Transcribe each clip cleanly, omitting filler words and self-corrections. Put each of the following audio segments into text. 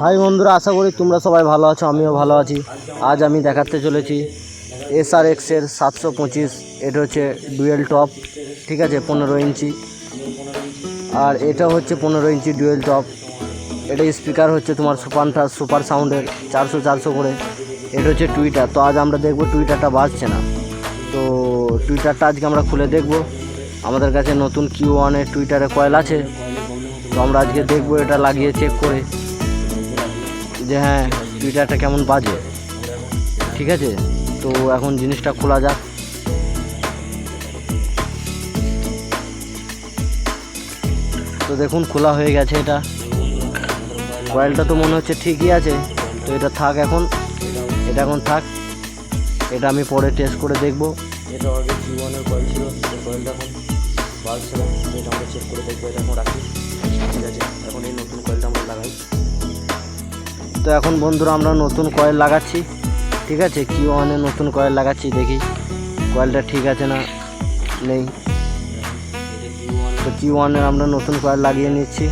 High বন্ধুরা, আশা করি তোমরা সবাই ভালো আছো, আমিও ভালো আছি। আজ আমি দেখাতে চলেছি SRX এর 725। এটা হচ্ছে ডুয়েল টপ, ঠিক আছে, 15 ইঞ্চি। আর এটা হচ্ছে 15 ইঞ্চি ডুয়েল টপ। এটা স্পিকার হচ্ছে তোমার সুপার সাউন্ডের 400 করে। এটা হচ্ছে টুইটার। তো আজ আমরা দেখবো টুইটারটা বাজছে না, তো টুইটারটা আজকে আমরা খুলে দেখব। আমাদের কাছে নতুন Q1 এর টুইটারে কয়েল আছে, তো আমরা আজকে দেখবো এটা লাগিয়ে চেক করে যে হ্যাঁ টুইটারটা কেমন বাজে, ঠিক আছে। তো এখন জিনিসটা খোলা যাক। তো দেখুন খোলা হয়ে গেছে। এটা কয়েলটা তো মনে হচ্ছে ঠিকই আছে, তো এটা থাক এখন, এটা এখন থাক। এটা আমি পরে টেস্ট করে দেখব। এটা আগে Q1 এর কয়েল ছিল, সেই কয়েলটা এখন বাজছে না, এটা আমরা চেক করে দেখবো। এটা এখন রাখি, ঠিক আছে। এখন এই নতুন কয়েলটা আমরা লাগাই। তো এখন বন্ধুরা আমরা নতুন কয়েল লাগাচ্ছি, ঠিক আছে। Q1 এর নতুন কয়েল লাগাচ্ছি, দেখি কয়েলটা ঠিক আছে না নেই। তো Q1 এর আমরা নতুন কয়েল লাগিয়ে নিচ্ছি।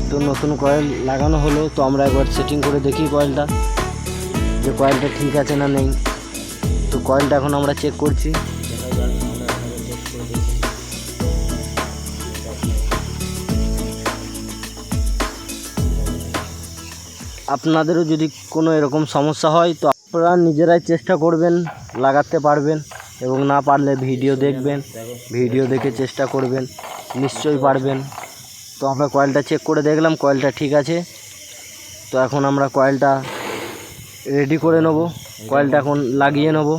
তো নতুন কয়েল লাগানো হলো, তো আমরা একবার সেটিং করে দেখি কয়েলটা, যে কয়েলটা ঠিক আছে না নেই। তো কয়েলটা এখন আমরা চেক করছি। আপনাদেরও যদি কোনো এরকম সমস্যা হয় তো আপনারা নিজেরাই চেষ্টা করবেন, লাগাতে পারবেন, এবং না পারলে ভিডিও দেখবেন, ভিডিও দেখে চেষ্টা করবেন, নিশ্চয়ই পারবেন। তো আমরা কয়েলটা চেক করে দেখলাম, কয়েলটা ঠিক আছে। তো এখন আমরা কয়েলটা রেডি করে নেব, কয়েলটা এখন লাগিয়ে নেব।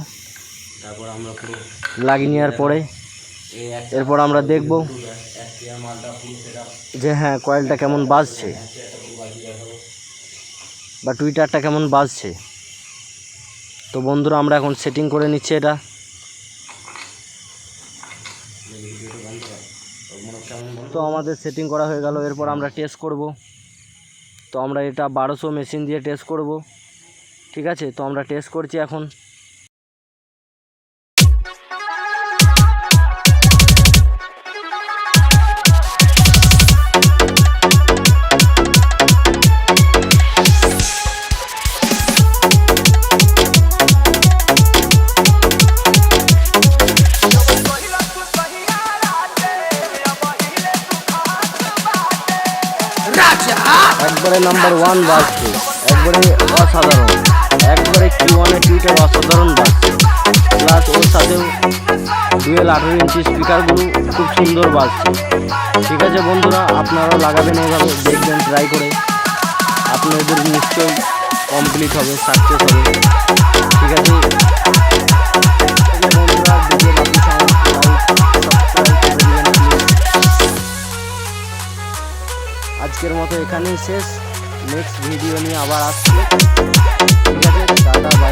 তারপর আমরা লাগিয়ে নেওয়ার পরে এরপর আমরা দেখব যে হ্যাঁ কয়েলটা কেমন বাজছে বা টুইটারটা কেমন বাজছে। তো বন্ধুরা আমরা এখন সেটিং করে নিচ্ছি এটা। তো আমাদের সেটিং করা হয়ে গেল। এরপর আমরা টেস্ট করব। তো আমরা এটা 1200 মেশিন দিয়ে টেস্ট করব, ঠিক আছে। তো আমরা টেস্ট করছি এখন। একবারে নাম্বার 1 বাজছে, একবারে অসাধারণ, একবারে Q1 এর টুইটার অসাধারণ বাজছে। প্লাস ওর সাথেও ডুয়েল 18 ইঞ্চি স্পিকারগুলো খুব সুন্দর বাজছে, ঠিক আছে বন্ধুরা। আপনারাও লাগাবেন, এইভাবে দেখবেন, ট্রাই করে আপনাদের নিশ্চয়ই কমপ্লিট হবে, সাকসেস হবে, ঠিক আছে বন্ধুরা। আজকের মতো এখানেই শেষ। নেক্সট ভিডিও নিয়ে আবার আসছি, ঠিক আছে। টাটা।